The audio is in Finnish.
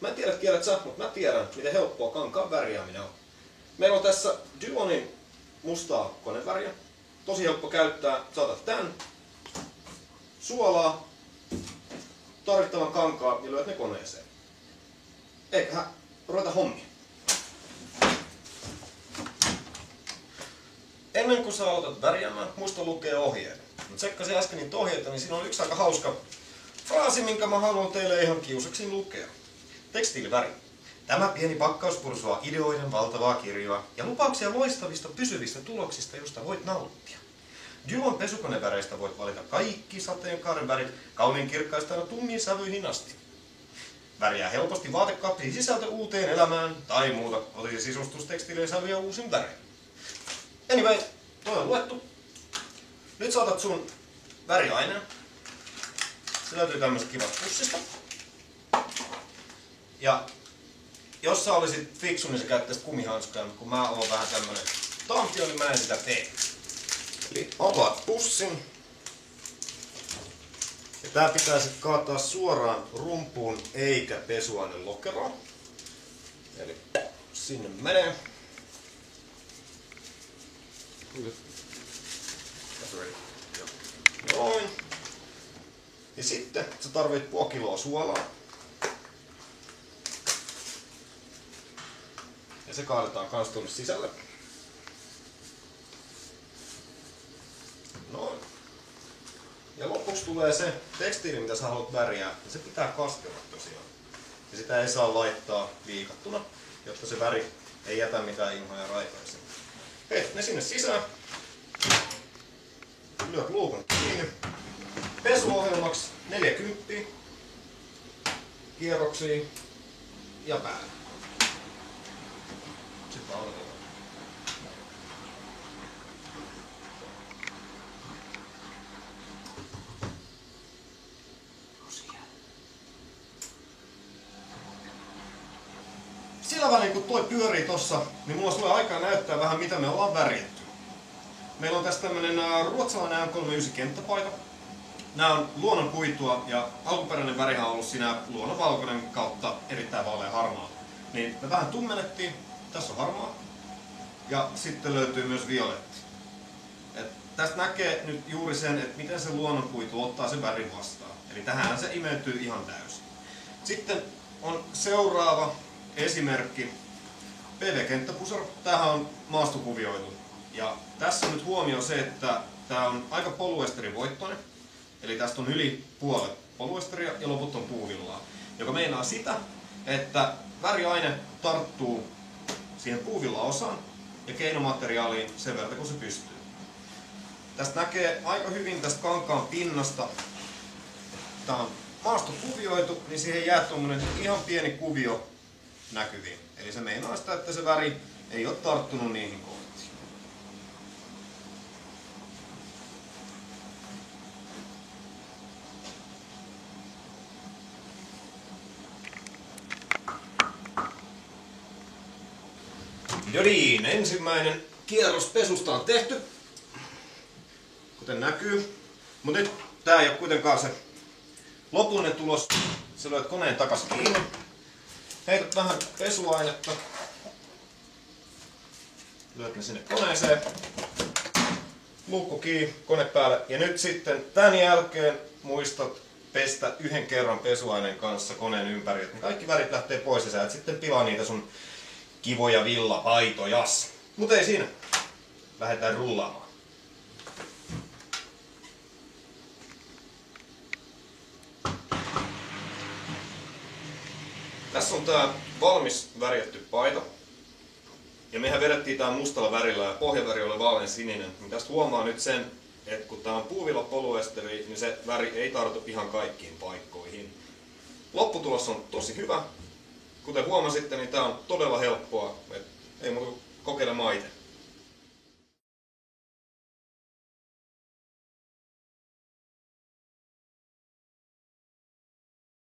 Mä en tiedä tiedät sä, mutta mä tiedän miten helppoa kankaan värjääminen on. Meillä on tässä Dylonin mustaa koneväriä. Tosi helppo käyttää. Saatat tän, suolaa, tarvittavan kankaan ja lyöt ne koneeseen. Eiköhän ruveta hommia. Ennen kuin sä aloitat värjäämään, muista lukea ohjeet. Mä tsekkasin äsken niitä ohjeita, niin siinä on yksi aika hauska fraasi, minkä mä haluan teille ihan kiusaksi lukea. Tekstiiliväri. Tämä pieni pakkaus pursuaa ideoiden valtavaa kirjoa ja lupauksia loistavista pysyvistä tuloksista, josta voit nauttia. Dylon pesukoneväreistä voit valita kaikki sateenkaaren värit kauniin kirkkaista ja tummiin sävyihin asti. Värjää helposti vaatekaappiin sisältö uuteen elämään tai muuta olisi sisustustekstiilien sävyjä uusin värein. Anyway, toi on luettu. Nyt saatat sun väriaineen. Se löytyy tämmöstä kivasta pussista. Ja jos sä olisit fiksu, niin sä käyttäisit kumihanskaa, mutta kun mä oon vähän tämmönen tampio, niin mä en sitä tee. Eli avaat pussin. Ja tää pitää sit kaataa suoraan rumpuun eikä pesuainelokeroon. Eli sinne menee. Noin. Ja sitten sä tarvit 0,5 kiloa suolaa. Ja se kaadetaan kans tuonne sisälle. Noin. Ja lopuksi tulee se tekstiili, mitä sä haluat värjää. Ja se pitää kastella tosiaan. Ja sitä ei saa laittaa viikattuna, jotta se väri ei jätä mitään inhoja raitaisiin. Heität ne sinne sisään. Lyöt luukun kiinni. Pesuohjelmaksi 40 kierroksia ja päälle. Sitten odotetaan. Sillä välin kun toi pyörii tossa, niin mulla tulee aikaa näyttää vähän mitä me ollaan värjätty. Meillä on tässä tämmönen ruotsalainen M39 kenttäpaita. Nää on luonnonkuitua ja alkuperäinen värihän on ollut siinä luonnonvalkoinen kautta erittäin vaalea harmaa. Niin me vähän tummennettiin, tässä on harmaa ja sitten löytyy myös violetti. Et tästä näkee nyt juuri sen, että miten se luonnonkuitu ottaa sen värin vastaan. Eli tähän se imeytyy ihan täysin. Sitten on seuraava esimerkki. PV-kenttäpusar. Tämähän on maastokuvioitu. Ja tässä on nyt huomio se, että tämä on aika polyesterivoittoinen. Eli tästä on yli puolet polyesteria ja loput on puuvillaa. Joka meinaa sitä, että väriaine tarttuu siihen puuvillaosaan ja keinomateriaaliin sen verran kun se pystyy. Tästä näkee aika hyvin tästä kankaan pinnasta. Tämä on maastokuvioitu, niin siihen jää tuommoinen ihan pieni kuvio näkyviin. Eli se meinaa sitä, että se väri ei ole tarttunut niihin kohtiin. No niin, ensimmäinen kierros pesusta on tehty, kuten näkyy. Mutta nyt tää ei ole kuitenkaan se lopullinen tulos. Sä lyöt koneen takas kiinni. Heität vähän pesuainetta. Lyöt ne sinne koneeseen. Luukku kiinni, kone päälle. Ja nyt sitten tän jälkeen muistat pestä yhden kerran pesuaineen kanssa koneen ympäri. Että kaikki värit lähtee pois ja sä et sitten pilaa niitä sun kivoja villapaitojas. Mut ei siinä. Lähdetään rullaamaan. Tässä on tää valmis värjätty paita. Ja mehän vedettiin tää mustalla värillä ja pohjaväri oli vaalean sininen. Niin tästä huomaa nyt sen, että kun tää on puuvilla polyesteri, niin se väri ei tartu ihan kaikkiin paikkoihin. Lopputulos on tosi hyvä. Kuten huomasitte, niin tää on todella helppoa. Ei muuta kuin kokeilemaan itse.